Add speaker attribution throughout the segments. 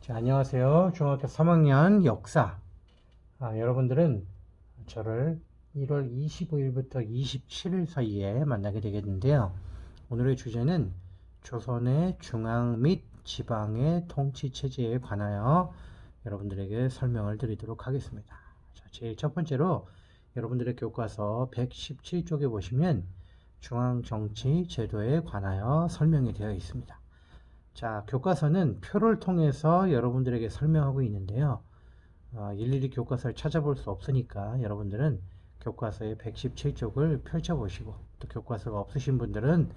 Speaker 1: 자, 안녕하세요. 중학교 3학년 역사. 여러분들은 저를 1월 25일부터 27일 사이에 만나게 되겠는데요. 오늘의 주제는 조선의 중앙 및 지방의 통치 체제에 관하여 여러분들에게 설명을 드리도록 하겠습니다. 자, 제일 첫 번째로 여러분들의 교과서 117쪽에 보시면 중앙 정치 제도에 관하여 설명이 되어 있습니다. 자, 교과서는 표를 통해서 여러분들에게 설명하고 있는데요. 일일이 교과서를 찾아볼 수 없으니까 여러분들은 교과서의 117쪽을 펼쳐보시고 또 교과서가 없으신 분들은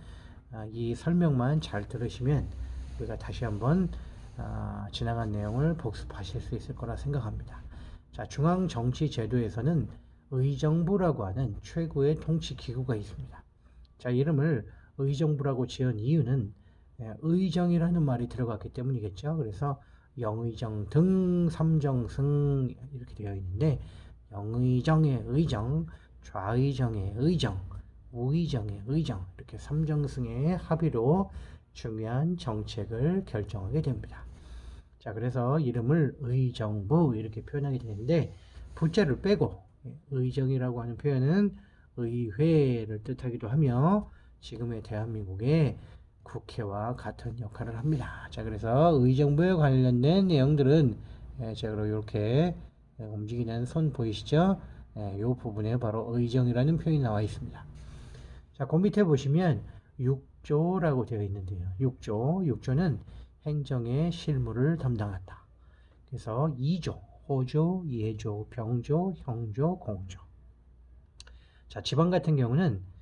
Speaker 1: 이 설명만 잘 들으시면 우리가 다시 한번 지나간 내용을 복습하실 수 있을 거라 생각합니다. 자, 중앙정치제도에서는 의정부라고 하는 최고의 통치기구가 있습니다. 자, 이름을 의정부라고 지은 이유는 의정이라는 말이 들어갔기 때문이겠죠. 그래서 영의정 등 삼정승 이렇게 되어 있는데 영의정의 의정, 좌의정의 의정, 우의정의 의정 이렇게 삼정승의 합의로 중요한 정책을 결정하게 됩니다. 자, 그래서 이름을 의정부 이렇게 표현하게 되는데 부자를 빼고 의정이라고 하는 표현은 의회를 뜻하기도 하며 지금의 대한민국의 국회와 같은 역할을 합니다. 자, 그래서 의정부에 관련된 내용들은 제가 이렇게 움직이는 손 보이시죠? 이 부분에 바로 의정이라는 표현이 나와 있습니다. 자, 그 밑에 보시면 6조라고 되어 있는데요. 6조는 행정의 실무를 담당한다. 그래서 2조, 호조, 예조, 병조, 형조, 공조. 자, 지방 같은 경우는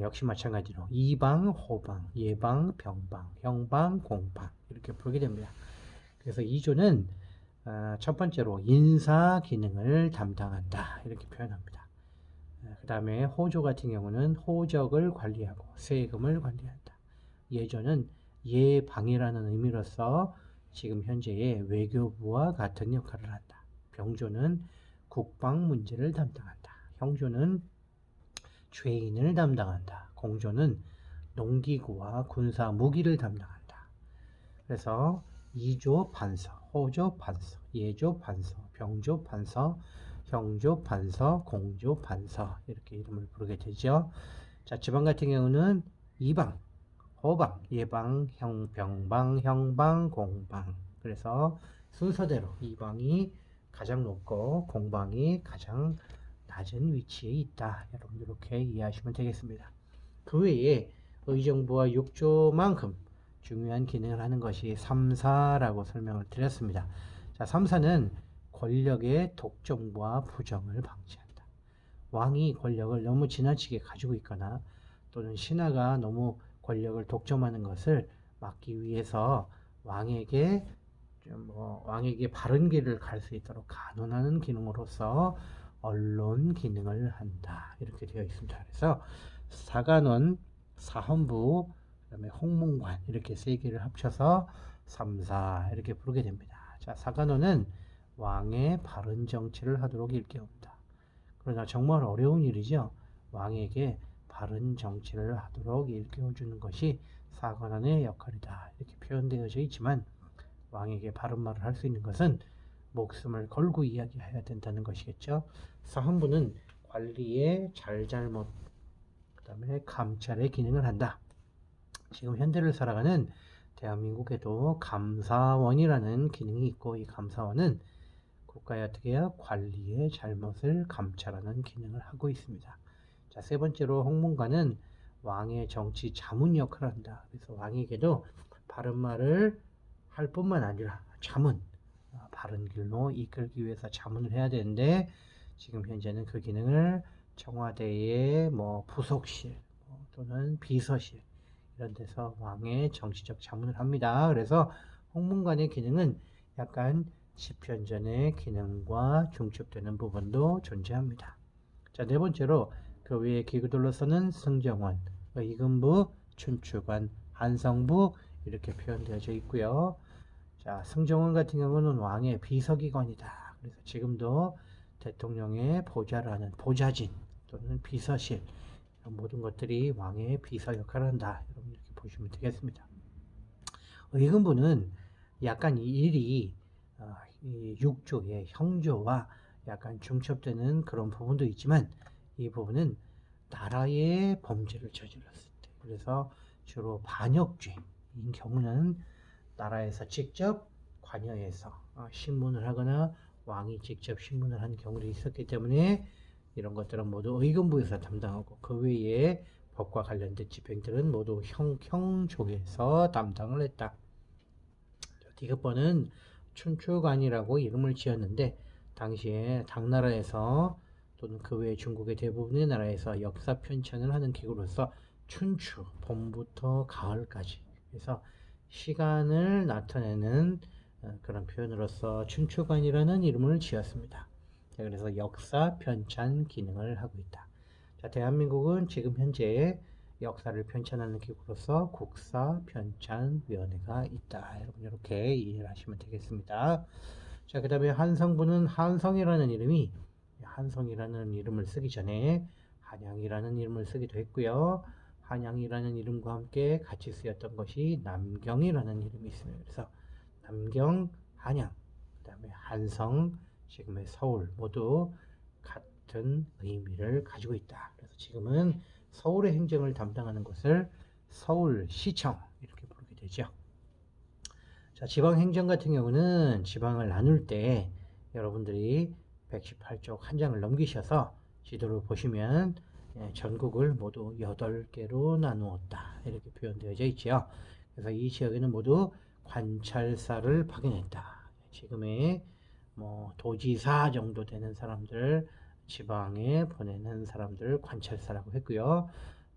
Speaker 1: 역시 마찬가지로 이방, 호방, 예방, 병방, 형방, 공방 이렇게 부르게 됩니다. 그래서 2조는 첫 번째로 인사 기능을 담당한다 이렇게 표현합니다. 그 다음에 호조 같은 경우는 호적을 관리하고 세금을 관리한다. 예조는 예방이라는 의미로서 지금 현재의 외교부와 같은 역할을 한다. 병조는 국방 문제를 담당한다. 형조는 죄인을 담당한다. 공조는 농기구와 군사 무기를 담당한다. 그래서 2조 판서, 호조 판서, 예조 판서, 병조 판서, 형조 판서, 공조 판서 이렇게 이름을 부르게 되죠. 자, 지방 같은 경우는 이방, 호방, 예방, 병방, 형방, 공방. 그래서 순서대로 이방이 가장 높고 공방이 가장 낮은 위치에 있다. 여러분 이렇게 이해하시면 되겠습니다. 그 외에 의정부와 6조만큼 중요한 기능을 하는 것이 3사라고 설명을 드렸습니다. 자, 3사는 권력의 독점과 부정을 방지한다. 왕이 권력을 너무 지나치게 가지고 있거나 또는 신하가 너무 권력을 독점하는 것을 막기 위해서 왕에게 왕에게 바른 길을 갈 수 있도록 간언하는 기능으로서 언론 기능을 한다. 이렇게 되어 있습니다. 그래서 사관원, 사헌부, 그다음에 홍문관 이렇게 세 개를 합쳐서 3사 이렇게 부르게 됩니다. 자, 사관원은 왕의 바른 정치를 하도록 일깨운다. 그러나 정말 어려운 일이죠. 왕에게 바른 정치를 하도록 일깨워주는 것이 사관원의 역할이다. 이렇게 표현되어져 있지만 왕에게 바른 말을 할 수 있는 것은 목숨을 걸고 이야기해야 된다는 것이겠죠. 사헌부는 관리의 잘잘못, 그 다음에 감찰의 기능을 한다. 지금 현대를 살아가는 대한민국에도 감사원이라는 기능이 있고 이 감사원은 국가의 어떻게 해요? 관리의 잘못을 감찰하는 기능을 하고 있습니다. 자, 세 번째로 홍문관은 왕의 정치 자문 역할을 한다. 그래서 왕에게도 바른 말을 할 뿐만 아니라 자문, 바른 길로 이끌기 위해서 자문을 해야 되는데 지금 현재는 그 기능을 청와대의 부속실 또는 비서실 이런 데서 왕의 정치적 자문을 합니다. 그래서 홍문관의 기능은 약간 집현전의 기능과 중첩되는 부분도 존재합니다. 자, 네 번째로 그 외의 기구들로서는 승정원, 의금부, 춘추관, 한성부 이렇게 표현되어져 있고요. 자, 승정원 같은 경우는 왕의 비서기관이다. 그래서 지금도 대통령의 보좌를 하는 보좌진 또는 비서실 이런 모든 것들이 왕의 비서 역할을 한다. 여러분 이렇게 보시면 되겠습니다. 의금부는 약간 이 일이 이 육조의 형조와 약간 중첩되는 그런 부분도 있지만 이 부분은 나라의 범죄를 저질렀을 때, 그래서 주로 반역죄인 경우는 나라에서 직접 관여해서 신문을 하거나 왕이 직접 신문을 한 경우도 있었기 때문에 이런 것들은 모두 의금부에서 담당하고 그 외에 법과 관련된 집행들은 모두 형쪽에서 담당을 했다. 디귿번은 춘추관이라고 이름을 지었는데 당시에 당나라에서 또는 그 외 중국의 대부분의 나라에서 역사 편찬을 하는 기구로서 춘추, 봄부터 가을까지, 그래서 시간을 나타내는 그런 표현으로서 춘추관이라는 이름을 지었습니다. 자, 그래서 역사 편찬 기능을 하고 있다. 자, 대한민국은 지금 현재 역사를 편찬하는 기구로서 국사편찬위원회가 있다. 여러분 이렇게 이해를 하시면 되겠습니다. 자, 그 다음에 한성부는 한성이라는 이름을 쓰기 전에 한양이라는 이름을 쓰기도 했고요. 한양이라는 이름과 함께 같이 쓰였던 것이 남경이라는 이름이 있습니다. 그래서 남경, 한양, 그 다음에 한성, 지금의 서울 모두 같은 의미를 가지고 있다. 그래서 지금은 서울의 행정을 담당하는 곳을 서울시청 이렇게 부르게 되죠. 자, 지방행정 같은 경우는 지방을 나눌 때 여러분들이 118쪽 한 장을 넘기셔서 지도를 보시면 전국을 모두 8개로 나누었다 이렇게 표현되어져 있죠. 그래서 이 지역에는 모두 관찰사를 파견했다. 지금의 도지사 정도 되는 사람들, 지방에 보내는 사람들 관찰사라고 했고요.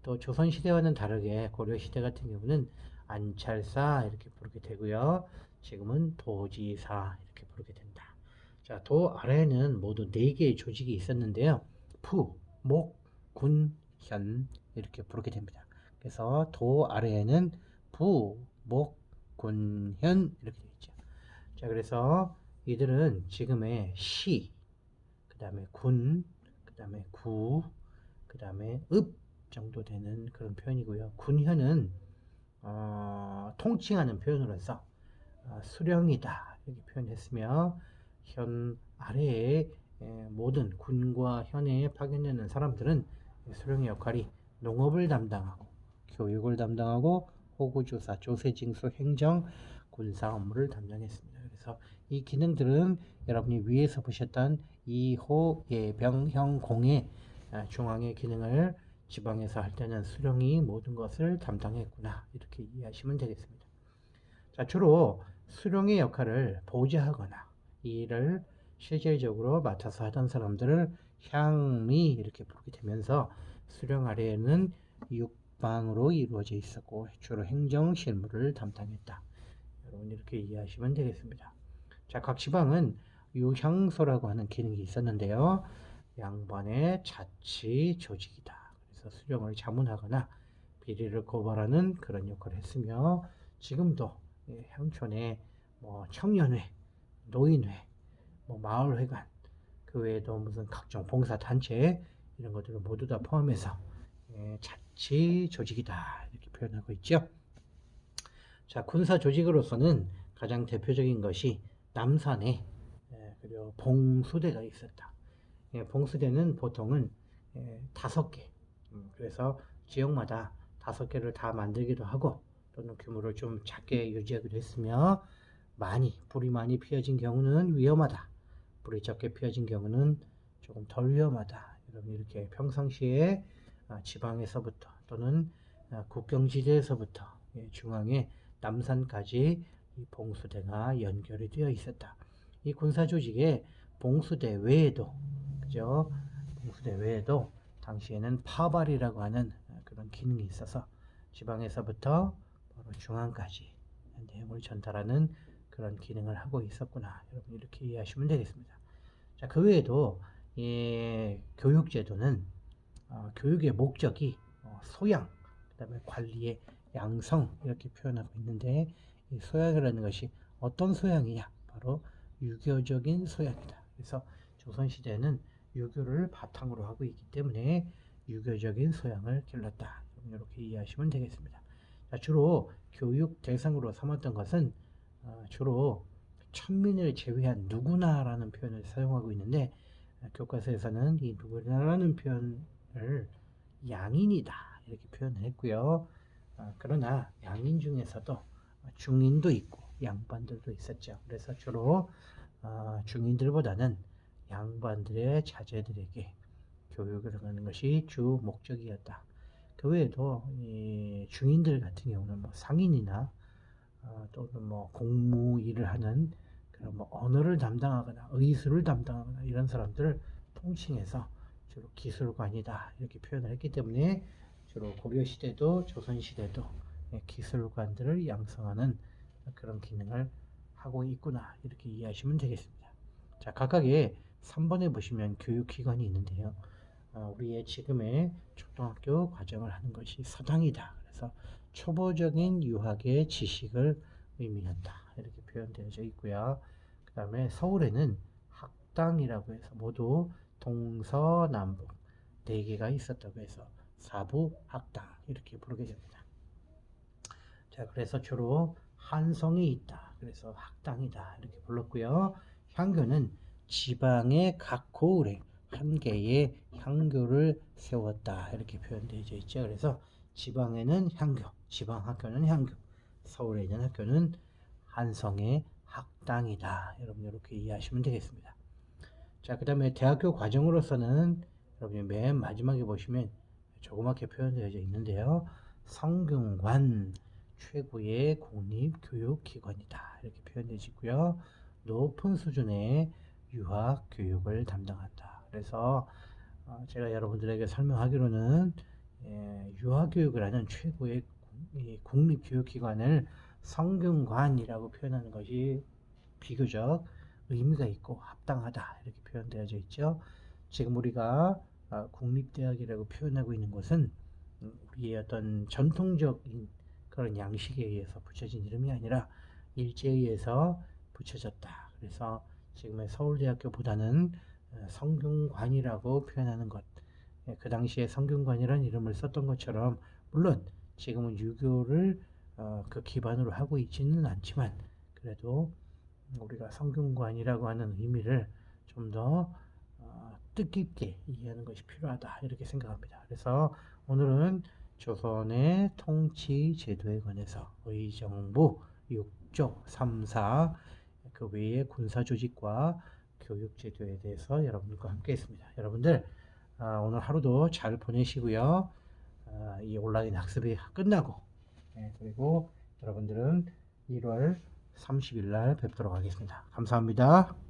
Speaker 1: 또 조선시대와는 다르게 고려시대 같은 경우는 안찰사 이렇게 부르게 되고요. 지금은 도지사 이렇게 부르게 된다. 자, 도 아래에는 모두 4개의 조직이 있었는데요. 부, 목, 군, 현 이렇게 부르게 됩니다. 그래서 도 아래에는 부, 목, 군, 현 이렇게 되어 있죠. 자, 그래서 이들은 지금의 시, 그 다음에 군, 그 다음에 구, 그 다음에 읍 정도 되는 그런 표현이고요. 군현은 통칭하는 표현으로서 수령이다 이렇게 표현했으며, 현 아래에 모든 군과 현에 파견되는 사람들은 수령의 역할이 농업을 담당하고 교육을 담당하고 호구조사, 조세징수, 행정, 군사 업무를 담당했습니다. 그래서 이 기능들은 여러분이 위에서 보셨던 이호, 예병, 형, 공의 중앙의 기능을 지방에서 할 때는 수령이 모든 것을 담당했구나 이렇게 이해하시면 되겠습니다. 자, 주로 수령의 역할을 보좌하거나 이 일을 실질적으로 맡아서 하던 사람들을 향미 이렇게 부르게 되면서 수령 아래에는 육방으로 이루어져 있었고 주로 행정 실무를 담당했다. 여러분 이렇게 이해하시면 되겠습니다. 자, 각 지방은 유향소라고 하는 기능이 있었는데요. 양반의 자치 조직이다. 그래서 수령을 자문하거나 비리를 고발하는 그런 역할을 했으며, 지금도 향촌에 청년회, 노인회, 마을회관, 그 외에도 무슨 각종 봉사단체 이런 것들을 모두 다 포함해서 자치 조직이다 이렇게 표현하고 있죠. 자, 군사 조직으로서는 가장 대표적인 것이 남산에 그리고 봉수대가 있었다. 봉수대는 보통은 5개, 그래서 지역마다 5개를 다 만들기도 하고 또는 규모를 좀 작게 유지하기도 했으며, 불이 많이 피어진 경우는 위험하다, 불이 적게 피어진 경우는 조금 덜 위험하다. 여러분 이렇게 평상시에 지방에서부터 또는 국경지대에서부터 중앙에 남산까지 이 봉수대가 연결이 되어 있었다. 이 군사 조직에 봉수대 외에도, 그죠? 봉수대 외에도 당시에는 파발이라고 하는 그런 기능이 있어서 지방에서부터 바로 중앙까지 내용을 전달하는 그런 기능을 하고 있었구나. 여러분 이렇게 이해하시면 되겠습니다. 자, 그 외에도 교육제도는 교육의 목적이 소양, 그 다음에 관리의 양성 이렇게 표현하고 있는데, 이 소양이라는 것이 어떤 소양이냐? 바로 유교적인 소양이다. 그래서 조선시대는 유교를 바탕으로 하고 있기 때문에 유교적인 소양을 길렀다. 이렇게 이해하시면 되겠습니다. 자, 주로 교육 대상으로 삼았던 것은 주로 천민을 제외한 누구나라는 표현을 사용하고 있는데 교과서에서는 이 누구나라는 표현을 양인이다 이렇게 표현을 했고요. 그러나 양인 중에서도 중인도 있고 양반들도 있었죠. 그래서 주로 중인들보다는 양반들의 자제들에게 교육을 하는 것이 주 목적이었다. 그 외에도 이 중인들 같은 경우는 뭐 상인이나 또는 뭐 공무 일을 하는 그런 뭐 언어를 담당하거나 의술을 담당하거나 이런 사람들을 통칭해서 주로 기술관이다 이렇게 표현을 했기 때문에 주로 고려 시대도 조선 시대도 기술관들을 양성하는 그런 기능을 하고 있구나 이렇게 이해하시면 되겠습니다. 자, 각각의 3번에 보시면 교육기관이 있는데요. 우리의 지금의 초등학교 과정을 하는 것이 서당이다. 그래서 초보적인 유학의 지식을 의미한다. 이렇게 표현되어져 있고요. 그 다음에 서울에는 학당이라고 해서 모두 동서남북 4개가 있었다고 해서 사부학당 이렇게 부르게 됩니다. 자, 그래서 주로 한성이 있다. 그래서 학당이다. 이렇게 불렀고요. 향교는 지방의 각 고을에 한 개의 향교를 세웠다. 이렇게 표현되어 있죠. 그래서 지방에는 향교, 지방 학교는 향교, 서울에 있는 학교는 한성의 학당이다. 여러분 이렇게 이해하시면 되겠습니다. 자, 그 다음에 대학교 과정으로서는 여러분이 맨 마지막에 보시면 조그맣게 표현되어 있는데요. 성균관 최고의 공립교육기관이다. 이렇게 표현되어 있고요. 높은 수준의 유학 교육을 담당한다. 그래서 제가 여러분들에게 설명하기로는 유학 교육을 하는 최고의 국립교육기관을 성균관이라고 표현하는 것이 비교적 의미가 있고 합당하다 이렇게 표현되어져 있죠. 지금 우리가 국립대학이라고 표현하고 있는 것은 우리의 어떤 전통적인 그런 양식에 의해서 붙여진 이름이 아니라 일제에 의해서 붙여졌다. 그래서 지금의 서울대학교보다는 성균관이라고 표현하는 것. 그 당시에 성균관이라는 이름을 썼던 것처럼 물론 지금은 유교를 그 기반으로 하고 있지는 않지만 그래도 우리가 성균관이라고 하는 의미를 좀 더 뜻깊게 이해하는 것이 필요하다 이렇게 생각합니다. 그래서 오늘은 조선의 통치 제도에 관해서 의정부 6조 3, 4 그 외의 군사 조직과 교육 제도에 대해서 여러분들과 함께 했습니다. 여러분들 오늘 하루도 잘 보내시고요. 이 온라인 학습이 끝나고 그리고 여러분들은 1월 30일 날 뵙도록 하겠습니다. 감사합니다.